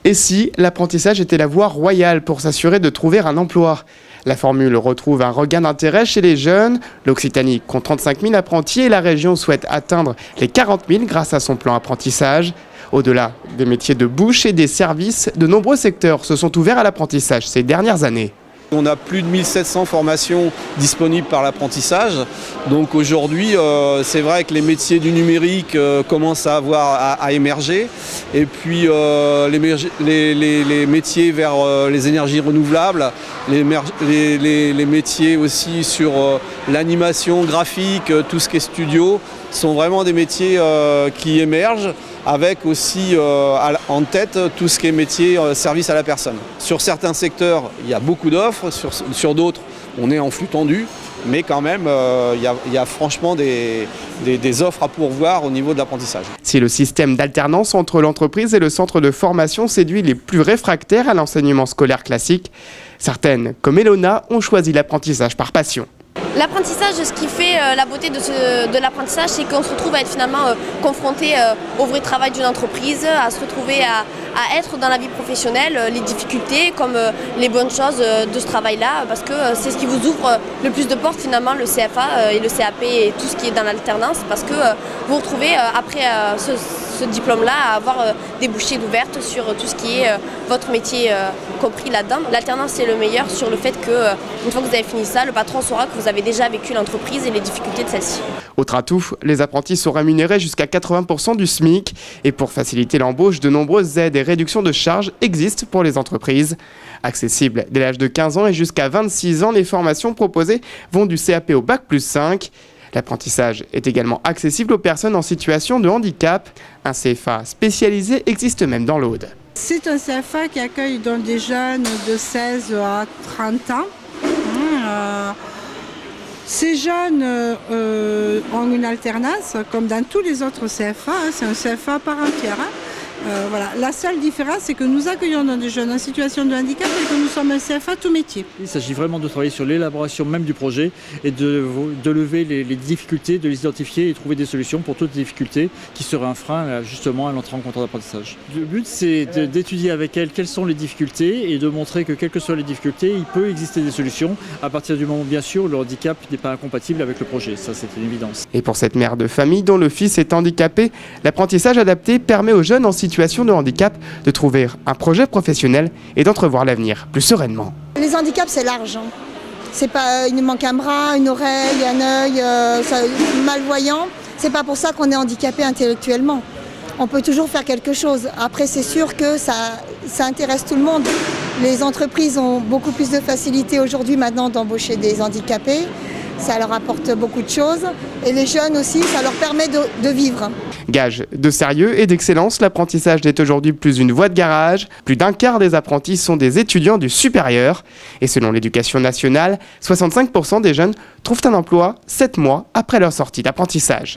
Et si l'apprentissage était la voie royale pour s'assurer de trouver un emploi ? La formule retrouve un regain d'intérêt chez les jeunes. L'Occitanie compte 35 000 apprentis et la région souhaite atteindre les 40 000 grâce à son plan apprentissage. Au-delà des métiers de bouche et des services, de nombreux secteurs se sont ouverts à l'apprentissage ces dernières années. On a plus de 1700 formations disponibles par l'apprentissage. Donc aujourd'hui, c'est vrai que les métiers du numérique commencent à émerger. Et puis les métiers vers les énergies renouvelables, les métiers aussi sur l'animation graphique, tout ce qui est studio, sont vraiment des métiers qui émergent, avec aussi en tête tout ce qui est métier service à la personne. Sur certains secteurs, il y a beaucoup d'offres, sur d'autres, on est en flux tendu, mais quand même, il y a franchement des offres à pourvoir au niveau de l'apprentissage. Si le système d'alternance entre l'entreprise et le centre de formation séduit les plus réfractaires à l'enseignement scolaire classique, certaines, comme Elona, ont choisi l'apprentissage par passion. L'apprentissage, ce qui fait la beauté de l'apprentissage, c'est qu'on se retrouve à être finalement confronté au vrai travail d'une entreprise, à se retrouver à être dans la vie professionnelle, les difficultés comme les bonnes choses de ce travail-là, parce que c'est ce qui vous ouvre le plus de portes finalement, le CFA et le CAP et tout ce qui est dans l'alternance, parce que vous vous retrouvez après ce diplôme-là à avoir des bouchées ouvertes sur tout ce qui est votre métier compris là-dedans. L'alternance, c'est le meilleur sur le fait que, une fois que vous avez fini ça, le patron saura que vous avez déjà vécu l'entreprise et les difficultés de celle-ci. Autre atout, les apprentis sont rémunérés jusqu'à 80% du SMIC. Et pour faciliter l'embauche, de nombreuses aides et réductions de charges existent pour les entreprises. Accessibles dès l'âge de 15 ans et jusqu'à 26 ans, les formations proposées vont du CAP au Bac+5. L'apprentissage est également accessible aux personnes en situation de handicap. Un CFA spécialisé existe même dans l'Aude. C'est un CFA qui accueille donc des jeunes de 16 à 30 ans. Ces jeunes ont une alternance, comme dans tous les autres CFA, c'est un CFA par entière. Voilà. La seule différence, c'est que nous accueillons des jeunes en situation de handicap et que nous sommes un CFA tout métier. Il s'agit vraiment de travailler sur l'élaboration même du projet et de lever les difficultés, de les identifier et trouver des solutions pour toutes les difficultés qui seraient un frein justement à l'entrée en contrat d'apprentissage. Le but, c'est d'étudier avec elles quelles sont les difficultés et de montrer que quelles que soient les difficultés, il peut exister des solutions à partir du moment bien sûr où le handicap n'est pas incompatible avec le projet. Ça, c'est une évidence. Et pour cette mère de famille dont le fils est handicapé, l'apprentissage adapté permet aux jeunes en situation de handicap de trouver un projet professionnel et d'entrevoir l'avenir plus sereinement. Les handicaps, c'est large. C'est pas, il nous manque un bras, une oreille, un œil, malvoyant. C'est pas pour ça qu'on est handicapé intellectuellement. On peut toujours faire quelque chose. Après, c'est sûr que ça intéresse tout le monde. Les entreprises ont beaucoup plus de facilité aujourd'hui maintenant d'embaucher des handicapés. Ça leur apporte beaucoup de choses. Et les jeunes aussi, ça leur permet de vivre. Gage de sérieux et d'excellence, l'apprentissage n'est aujourd'hui plus une voie de garage. Plus d'un quart des apprentis sont des étudiants du supérieur. Et selon l'Éducation nationale, 65% des jeunes trouvent un emploi 7 mois après leur sortie d'apprentissage.